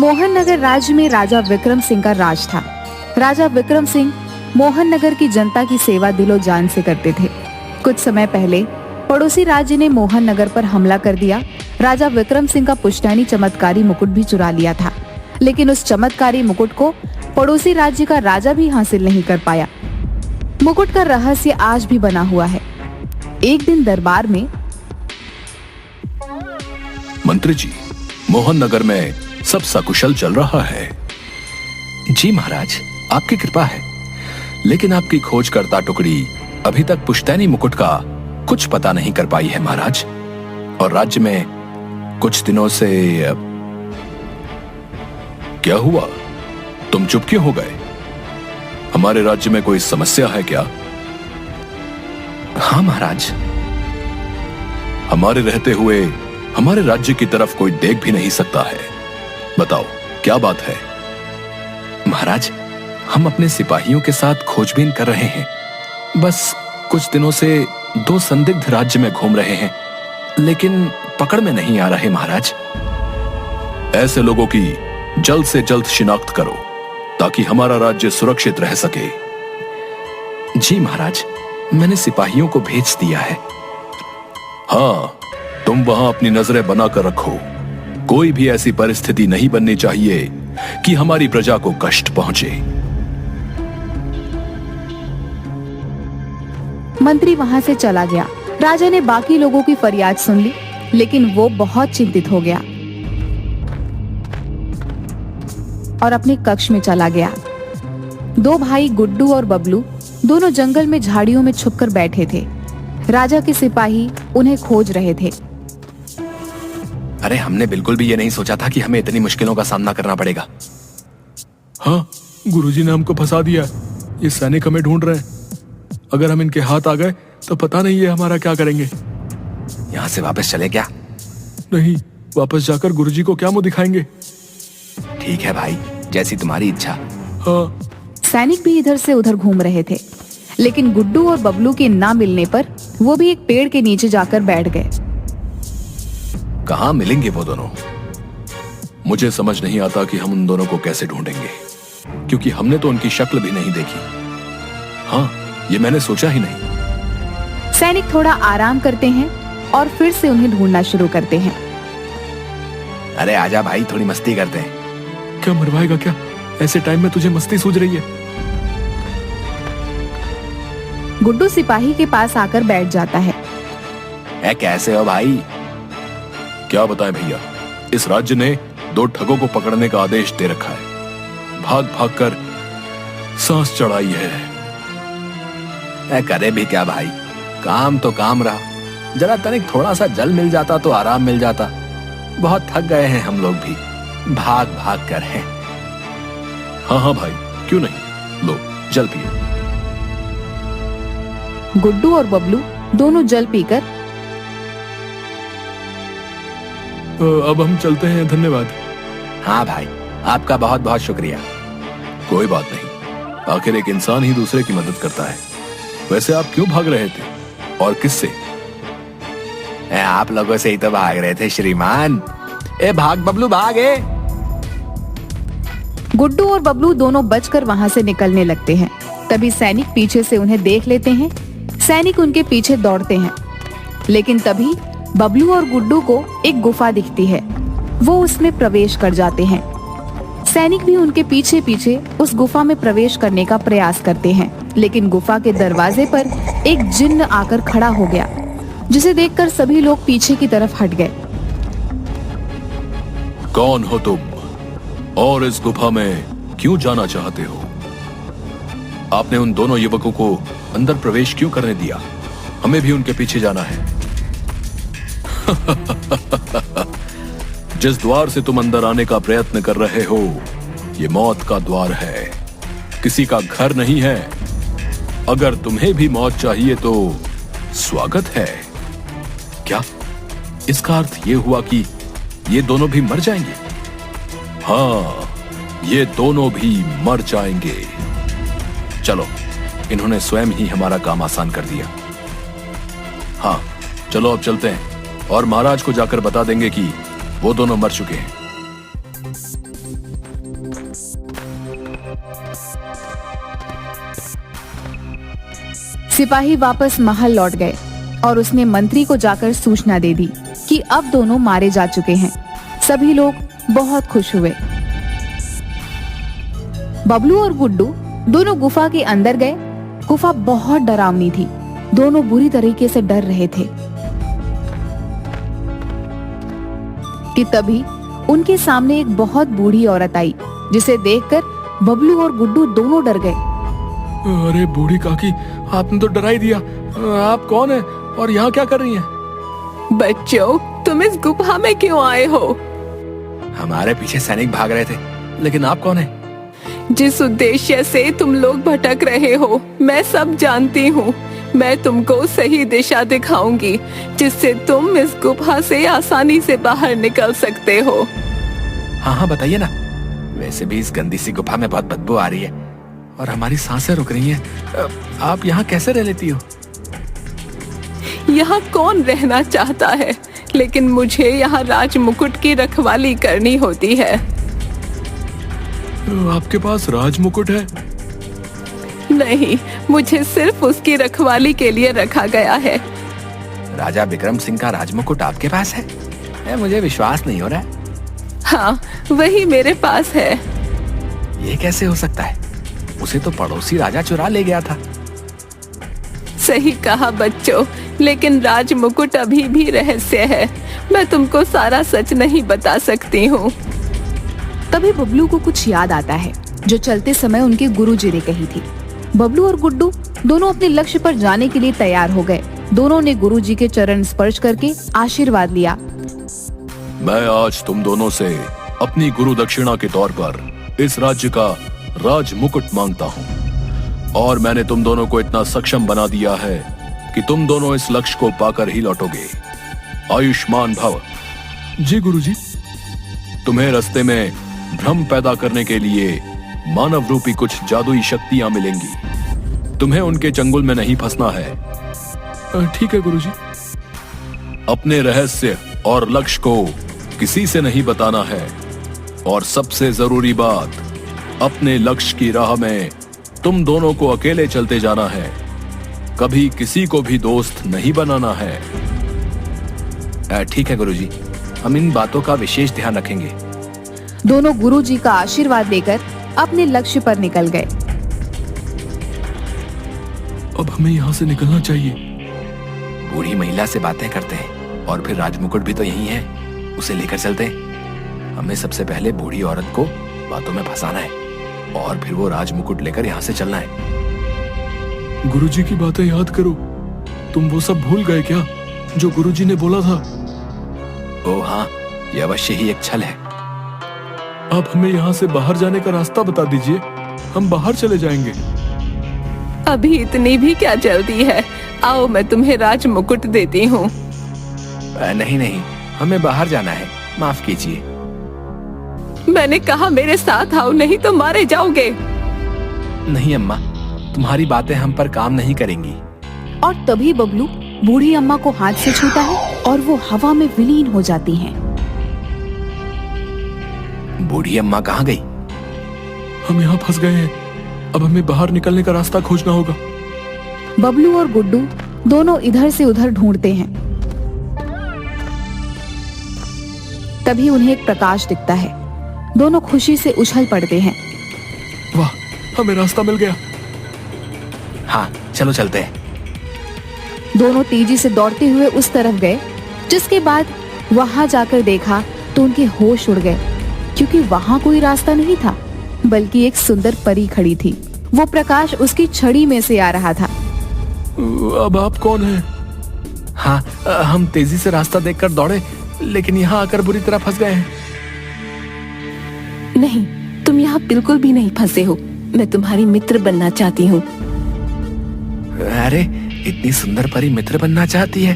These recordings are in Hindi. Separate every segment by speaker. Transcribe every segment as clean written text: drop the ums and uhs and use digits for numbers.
Speaker 1: मोहन नगर राज्य में राजा विक्रम सिंह का राज था। राजा विक्रम सिंह मोहन नगर की जनता की सेवा दिलो जान से करते थे। कुछ समय पहले पड़ोसी राज्य ने मोहन नगर पर हमला कर दिया। राजा विक्रम सिंह का पुश्तैनी चमत्कारी मुकुट भी चुरा लिया था, लेकिन उस चमत्कारी मुकुट को पड़ोसी राज्य का राजा भी हासिल नहीं कर पाया। मुकुट का रहस्य आज भी बना हुआ है। एक दिन दरबार में,
Speaker 2: मंत्री जी, मोहन नगर में सब सकुशल चल रहा है।
Speaker 3: जी महाराज, आपकी कृपा है।
Speaker 2: लेकिन आपकी खोजकर्ता टुकड़ी अभी तक पुश्तैनी मुकुट का कुछ पता नहीं कर पाई है महाराज। और राज्य में कुछ दिनों से क्या हुआ? तुम चुप क्यों हो गए? हमारे राज्य में कोई समस्या है क्या?
Speaker 3: हाँ महाराज।
Speaker 2: हमारे रहते हुए हमारे राज्य की तरफ कोई देख भी नहीं सकता है। बताओ क्या बात है?
Speaker 3: महाराज, हम अपने सिपाहियों के साथ खोजबीन कर रहे हैं। बस कुछ दिनों से 2 संदिग्ध राज्य में घूम रहे हैं, लेकिन पकड़ में नहीं आ रहे महाराज।
Speaker 2: ऐसे लोगों की जल्द से जल्द शिनाख्त करो ताकि हमारा राज्य सुरक्षित रह सके।
Speaker 3: जी महाराज, मैंने सिपाहियों को भेज दिया है।
Speaker 2: हाँ, तुम वहां अपनी नजरें बनाकर रखो। कोई भी ऐसी परिस्थिति नहीं बननी चाहिए कि हमारी प्रजा को कष्ट पहुंचे।
Speaker 1: मंत्री वहां से चला गया। राजा ने बाकी लोगों की फरियाद सुन ली, लेकिन वो बहुत चिंतित हो गया और अपने कक्ष में चला गया। 2 भाई गुड्डू और बबलू दोनों जंगल में झाड़ियों में छुपकर बैठे थे। राजा के सिपाही उन्हें खोज रहे थे।
Speaker 3: अरे, हमने बिल्कुल भी ये नहीं सोचा था कि हमें इतनी मुश्किलों का सामना करना पड़ेगा।
Speaker 4: हाँ, गुरुजी ने हमको फंसा दिया। ये सैनिक हमें ढूंढ रहे हैं। अगर हम इनके हाथ आ गए तो पता नहीं ये हमारा क्या करेंगे।
Speaker 3: यहाँ से वापस चले क्या?
Speaker 4: नहीं, वापस जाकर गुरुजी को क्या मुंह दिखाएंगे?
Speaker 3: ठीक है भाई, जैसी तुम्हारी इच्छा।
Speaker 4: हाँ।
Speaker 1: सैनिक भी इधर से उधर घूम रहे थे, लेकिन गुड्डू और बबलू के ना मिलने पर वो भी एक पेड़ के नीचे जाकर बैठ गए।
Speaker 2: कहाँ मिलेंगे वो दोनों? मुझे समझ नहीं आता कि हम उन दोनों को कैसे ढूंढेंगे, क्योंकि हमने तो उनकी शक्ल भी नहीं देखी। हाँ, ये मैंने सोचा ही नहीं।
Speaker 1: सैनिक थोड़ा आराम करते हैं और फिर से उन्हें ढूंढना शुरू करते हैं।
Speaker 3: अरे आजा भाई, थोड़ी मस्ती करते हैं।
Speaker 4: क्या मरवाएगा क्या? ऐसे टाइम में तुझे मस्ती सूझ रही है?
Speaker 1: गुड्डू सिपाही के पास आकर बैठ जाता है।
Speaker 3: कैसे हो भाई?
Speaker 2: क्या बताएं भैया, इस राज्य ने 2 ठगों को पकड़ने का आदेश दे रखा है। भाग भाग कर सांस चढ़ाई है।
Speaker 3: करे भी क्या भाई, काम तो काम रहा। जरा तनिक थोड़ा सा जल मिल जाता तो आराम मिल जाता। बहुत थक गए हैं हम लोग भी, भाग भाग कर हैं।
Speaker 2: हाँ हाँ भाई, क्यों नहीं, लो जल पियो।
Speaker 1: गुड्डू और बबलू दोनों जल पीकर,
Speaker 4: अब हम चलते हैं, धन्यवाद।
Speaker 3: हाँ भाई, आपका बहुत बहुत शुक्रिया।
Speaker 2: कोई बात नहीं, आखिर एक इंसान ही दूसरे की मदद करता है। वैसे आप क्यों भाग रहे थे और किससे?
Speaker 3: आप लोगों से ही तो भाग रहे थे श्रीमान। भाग बबलू, भागे।
Speaker 1: गुड्डू और बबलू दोनों बचकर वहां से निकलने लगते हैं। तभी सैनिक पीछे से उन्हें देख लेते हैं। सैनिक उनके पीछे दौड़ते हैं, लेकिन तभी बबलू और गुड्डू को एक गुफा दिखती है। वो उसमें प्रवेश कर जाते हैं। सैनिक भी उनके पीछे पीछे उस गुफा में प्रवेश करने का प्रयास करते हैं, लेकिन गुफा के दरवाजे पर एक जिन्न आकर खड़ा हो गया, जिसे देखकर सभी लोग पीछे की तरफ हट गए।
Speaker 2: कौन हो तुम और इस गुफा में क्यों जाना चाहते हो? आपने उन दोनों युवकों को अंदर प्रवेश क्यों करने दिया? हमें भी उनके पीछे जाना है। जिस द्वार से तुम अंदर आने का प्रयत्न कर रहे हो, ये मौत का द्वार है, किसी का घर नहीं है। अगर तुम्हें भी मौत चाहिए तो स्वागत है। क्या इसका अर्थ ये हुआ कि ये दोनों भी मर जाएंगे? हाँ, ये दोनों भी मर जाएंगे। चलो, इन्होंने स्वयं ही हमारा काम आसान कर दिया। हाँ, चलो अब चलते हैं और महाराज को जाकर बता देंगे कि वो दोनों मर चुके हैं।
Speaker 1: सिपाही वापस महल लौट गए और उसने मंत्री को जाकर सूचना दे दी कि अब दोनों मारे जा चुके हैं। सभी लोग बहुत खुश हुए। बबलू और गुड्डू दोनों गुफा के अंदर गए। गुफा बहुत डरावनी थी। दोनों बुरी तरीके से डर रहे थे कि तभी उनके सामने एक बहुत बूढ़ी औरत आई, जिसे देखकर बबलू और गुड्डू दोनों डर गए।
Speaker 4: अरे बूढ़ी काकी, आपने तो डरा ही दिया। आप कौन है और यहाँ क्या कर रही हैं?
Speaker 5: बच्चों, तुम इस गुफा में क्यों आए हो?
Speaker 3: हमारे पीछे सैनिक भाग रहे थे, लेकिन आप कौन है?
Speaker 5: जिस उद्देश्य से तुम लोग भटक रहे हो, मैं सब जानती हूँ। मैं तुमको सही दिशा दिखाऊंगी, जिससे तुम इस गुफा से आसानी से बाहर निकल सकते हो।
Speaker 3: हाँ हाँ, बताइए ना। वैसे भी इस गंदी सी गुफा में बहुत बदबू आ रही है और हमारी सांसें रुक रही हैं। आप यहाँ कैसे रह लेती हो?
Speaker 5: यहाँ कौन रहना चाहता है, लेकिन मुझे यहाँ राज मुकुट की रखवाली करनी होती है।
Speaker 4: आपके पास राज मुकुट है?
Speaker 5: नहीं, मुझे सिर्फ उसकी रखवाली के लिए रखा गया है।
Speaker 3: राजा विक्रम सिंह का राजमुकुट आपके पास है? मुझे विश्वास नहीं हो रहा है।
Speaker 5: हाँ, वही मेरे पास है।
Speaker 3: ये कैसे हो सकता है? उसे तो पड़ोसी राजा चुरा ले गया था।
Speaker 5: सही कहा बच्चों, लेकिन राज मुकुट अभी भी रहस्य है। मैं तुमको सारा सच नहीं बता सकती हूँ।
Speaker 1: तभी बबलू को कुछ याद आता है जो चलते समय उनके गुरुजी ने कही थी। बबलू और गुड्डू दोनों अपने लक्ष्य पर जाने के लिए तैयार हो गए। दोनों ने गुरुजी के चरण स्पर्श करके आशीर्वाद लिया।
Speaker 2: मैं आज तुम दोनों से अपनी गुरु दक्षिणा के तौर पर इस राज्य का राज मुकुट मांगता हूँ, और मैंने तुम दोनों को इतना सक्षम बना दिया है कि तुम दोनों इस लक्ष्य को पाकर ही लौटोगे। आयुष्मान भव।
Speaker 4: जी गुरुजी।
Speaker 2: तुम्हें रास्ते में भ्रम पैदा करने के लिए मानव रूपी कुछ जादुई शक्तियां मिलेंगी। तुम्हें उनके चंगुल में नहीं फंसना है।
Speaker 4: ठीक है गुरुजी।
Speaker 2: अपने रहस्य और लक्ष्य को किसी से नहीं बताना है, और सबसे जरूरी बात, अपने लक्ष्य की राह में तुम दोनों को अकेले चलते जाना है। कभी किसी को भी दोस्त नहीं बनाना है।
Speaker 3: ठीक है गुरुजी, हम इन बातों का विशेष ध्यान रखेंगे।
Speaker 1: दोनों गुरुजी का आशीर्वाद लेकर अपने लक्ष्य पर निकल गए।
Speaker 4: अब हमें यहाँ से निकलना चाहिए।
Speaker 3: बूढ़ी महिला से बातें करते हैं, और फिर राजमुकुट भी तो यही है, उसे लेकर चलते हैं। हमें सबसे पहले बूढ़ी औरत को बातों में फंसाना है, और फिर वो राजमुकुट लेकर यहाँ से चलना है।
Speaker 4: गुरुजी की बातें याद करो। तुम वो सब भूल गए क्या जो गुरुजी ने बोला था?
Speaker 3: ओह हाँ, ये अवश्य ही एक छल है।
Speaker 4: आप हमें यहाँ से बाहर जाने का रास्ता बता दीजिए, हम बाहर चले जाएंगे।
Speaker 5: अभी इतनी भी क्या जल्दी है? आओ, मैं तुम्हें राज मुकुट देती हूँ।
Speaker 3: नहीं नहीं, हमें बाहर जाना है, माफ कीजिए।
Speaker 5: मैंने कहा मेरे साथ आओ, नहीं तो मारे जाओगे।
Speaker 3: नहीं अम्मा, तुम्हारी बातें हम पर काम नहीं करेंगी।
Speaker 1: और तभी बबलू बूढ़ी अम्मा को हाथ से छूता है और वो हवा में विलीन हो जाती हैं।
Speaker 3: बूढ़ी अम्मा कहाँ गई?
Speaker 4: हम यहाँ फंस गए हैं। अब हमें बाहर निकलने का रास्ता खोजना होगा।
Speaker 1: बबलू और गुड्डू दोनों इधर से उधर ढूंढते हैं। तभी उन्हें एक प्रकाश दिखता है। दोनों खुशी से उछल पड़ते हैं।
Speaker 4: वाह, हमें रास्ता मिल गया।
Speaker 3: हाँ, चलो चलते हैं।
Speaker 1: दोनों तेजी से दौड़ते हुए उस तरफ गए, जिसके बाद वहां जाकर देखा तो उनके होश उड़ गए, क्योंकि वहां कोई रास्ता नहीं था, बल्कि एक सुंदर परी खड़ी थी। वो प्रकाश उसकी छड़ी में से आ रहा था।
Speaker 4: अब आप कौन हैं?
Speaker 3: हाँ, हम तेजी से रास्ता देखकर दौड़े, लेकिन यहाँ आकर बुरी तरह फंस गए हैं।
Speaker 5: नहीं, तुम यहाँ बिल्कुल भी नहीं फंसे हो। मैं तुम्हारी मित्र बनना चाहती हूँ।
Speaker 3: अरे, इतनी सुंदर परी मित्र बनना चाहती है,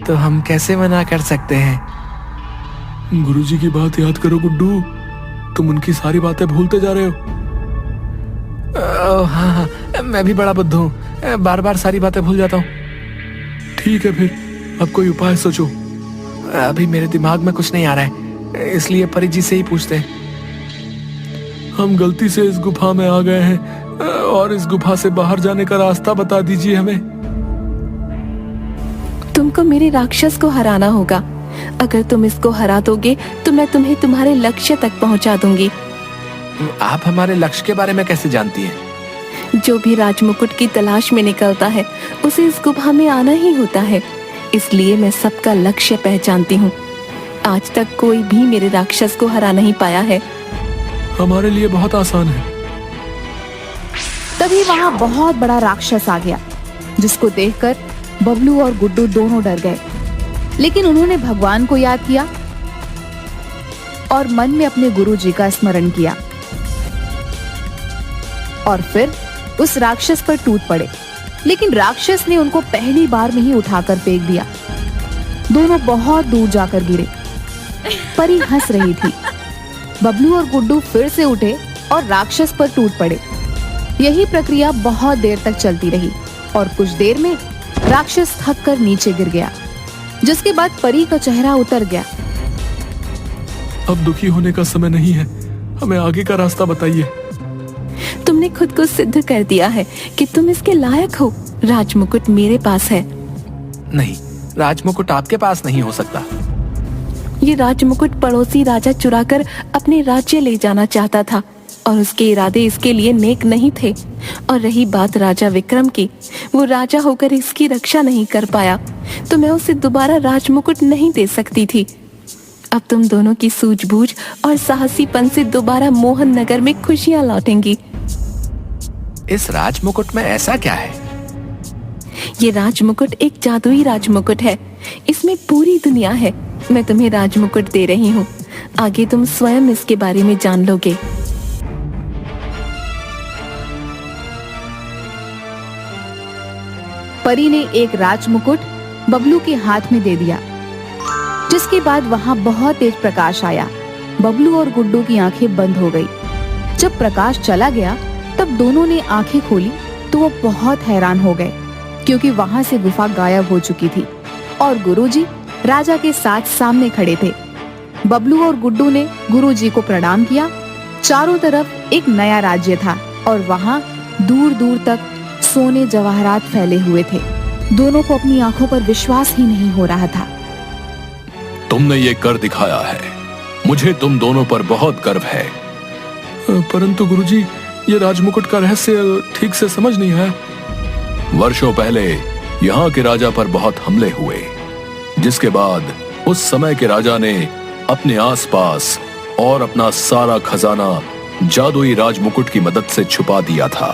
Speaker 3: तो हम कैसे मना कर सकते हैं?
Speaker 4: गुरुजी की बात याद करो गुड्डू, तुम उनकी सारी बातें भूलते जा रहे हो।
Speaker 3: हाँ हाँ, मैं भी बड़ा बुद्धू हूँ, बार बार सारी बातें भूल जाता हूँ।
Speaker 4: ठीक है, फिर अब कोई उपाय सोचो।
Speaker 3: अभी मेरे दिमाग में कुछ नहीं आ रहा है, इसलिए परी जी से ही पूछते हैं।
Speaker 4: हम गलती से इस गुफा में आ गए हैं, और इस गुफा से बाहर जाने का रास्ता बता दीजिए हमें।
Speaker 5: तुमको मेरे राक्षस को हराना होगा। अगर तुम इसको हरा दोगे तो मैं तुम्हें तुम्हारे लक्ष्य तक पहुंचा दूंगी।
Speaker 3: आप हमारे लक्ष्य के बारे में कैसे जानती हैं?
Speaker 5: जो भी राजमुकुट की तलाश में निकलता है उसे इस गुफा में आना ही होता है, इसलिए मैं सबका लक्ष्य पहचानती हूँ। आज तक कोई भी मेरे राक्षस को हरा नहीं पाया है।
Speaker 4: हमारे लिए बहुत आसान है।
Speaker 1: तभी वहां बहुत बड़ा राक्षस आ गया, जिसको देखकर बबलू और गुड्डू दोनों डर गए। लेकिन उन्होंने भगवान को याद किया और मन में अपने गुरुजी का स्मरण किया और फिर उस राक्षस पर टूट पड़े। लेकिन राक्षस ने उनको पहली बार में ही उठाकर फेंक दिया। दोनों बहुत दूर जाकर गिरे। परी हंस रही थी। बबलू और गुड्डू फिर से उठे और राक्षस पर टूट पड़े। यही प्रक्रिया बहुत देर तक चलती रही और कुछ देर में राक्षस थक कर नीचे गिर गया, जिसके बाद परी का चेहरा उतर गया।
Speaker 4: अब दुखी होने का समय नहीं है, हमें आगे का रास्ता बताइए।
Speaker 5: तुमने खुद को सिद्ध कर दिया है कि तुम इसके लायक हो। राजमुकुट मेरे पास है।
Speaker 3: नहीं, राजमुकुट आपके पास नहीं हो सकता।
Speaker 5: ये राजमुकुट पड़ोसी राजा चुराकर अपने राज्य ले जाना चाहता था और उसके इरादे इसके लिए नेक नहीं थे। और रही बात राजा विक्रम की, वो राजा होकर इसकी रक्षा नहीं कर पाया, तो मैं उसे दोबारा राजमुकुट नहीं दे सकती थी। अब तुम दोनों की सूझबूझ और साहसीपन से दोबारा मोहन नगर में खुशियां लौटेंगी।
Speaker 3: इस राजमुकुट में ऐसा क्या है?
Speaker 5: ये राजमुकुट एक जादुई राजमुकुट है। इसमें पूरी दुनिया है। मैं तुम्हें राजमुकुट दे रही हूँ। आगे तुम स्वयं इसके बारे में जान लोगे।
Speaker 1: परी ने एक राजमुकुट बबलू के हाथ में दे दिया, जिसके बाद वहां बहुत तेज प्रकाश आया। बबलू और गुड्डू की आंखें बंद हो गई। जब प्रकाश चला गया तब दोनों ने आंखें खोली तो वो बहुत हैरान हो गए, क्योंकि वहां से गुफा गायब हो चुकी थी और गुरुजी राजा के साथ सामने खड़े थे। बबलू और गुड्डू ने गुरुजी को प्रणाम किया। चारों तरफ एक नया राज्य था और वहां दूर दूर तक सोने जवाहरात फैले हुए थे। दोनों को अपनी आंखों पर विश्वास ही नहीं हो रहा था।
Speaker 2: तुमने ये कर दिखाया है, मुझे तुम दोनों पर बहुत गर्व है।
Speaker 4: परंतु गुरुजी, ये राजमुकुट का रहस्य ठीक से समझ नहीं आया।
Speaker 2: वर्षों पहले यहाँ के राजा पर बहुत हमले हुए, जिसके बाद उस समय के राजा ने अपने आसपास और अपना सारा खजाना जादुई राजमुकुट की मदद से छुपा दिया था।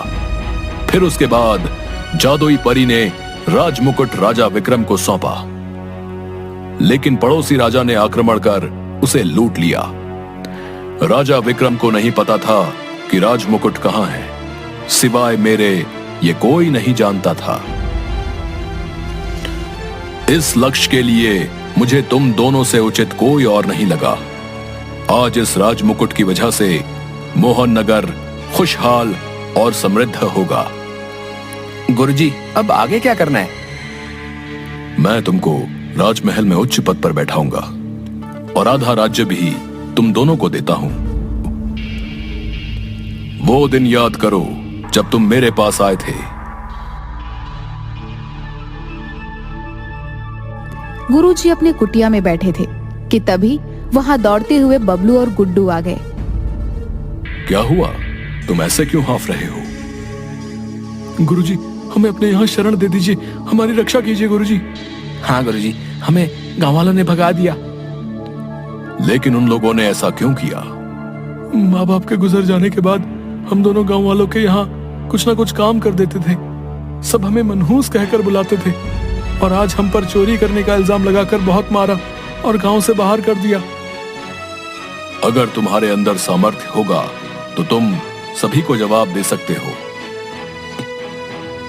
Speaker 2: फिर उसके बाद जादुई परी ने राजमुकुट राजा विक्रम को सौंपा, लेकिन पड़ोसी राजा ने आक्रमण कर उसे लूट लिया। राजा विक्रम को नहीं पता था कि राजमुकुट कहां है। सिवाय मेरे ये कोई नहीं जानता था। इस लक्ष्य के लिए मुझे तुम दोनों से उचित कोई और नहीं लगा। आज इस राजमुकुट की वजह से मोहन नगर खुशहाल और समृद्ध होगा।
Speaker 3: गुरुजी, अब आगे क्या करना है?
Speaker 2: मैं तुमको राजमहल में उच्च पद पर बैठाऊंगा और आधा राज्य भी तुम दोनों को देता हूं। वो दिन याद करो जब तुम मेरे पास आए थे।
Speaker 1: गुरुजी अपने कुटिया में बैठे थे कि तभी वहां दौड़ते हुए बबलू और गुड्डू आ गए।
Speaker 2: क्या हुआ? तुम ऐसे क्यों हाँफ रहे हो?
Speaker 4: गुरुजी, हमें अपने यहाँ शरण दे दीजिए, हमारी रक्षा कीजिए गुरुजी।
Speaker 3: हाँ गुरुजी, हमें गांव वालों ने भगा दिया।
Speaker 2: लेकिन उन लोगों ने ऐसा क्यों किया?
Speaker 4: माँ बाप के गुजर जाने के बाद हम दोनों गांव वालों के यहाँ कुछ ना कुछ काम कर देते थे। सब हमें मनहूस कहकर बुलाते थे और आज हम पर चोरी करने का इल्जाम लगाकर बहुत मारा और गांव से बाहर कर दिया।
Speaker 2: अगर तुम्हारे अंदर सामर्थ्य होगा तो तुम सभी को जवाब दे सकते हो।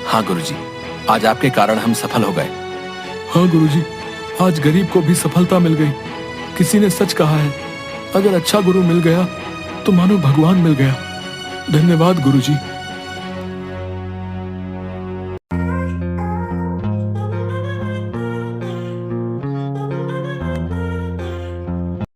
Speaker 3: हाँ गुरुजी, आज आपके कारण हम सफल हो गए।
Speaker 4: हाँ गुरुजी, आज गरीब को भी सफलता मिल गई। किसी ने सच कहा है, अगर अच्छा गुरु मिल गया तो मानो भगवान मिल गया। धन्यवाद गुरुजी।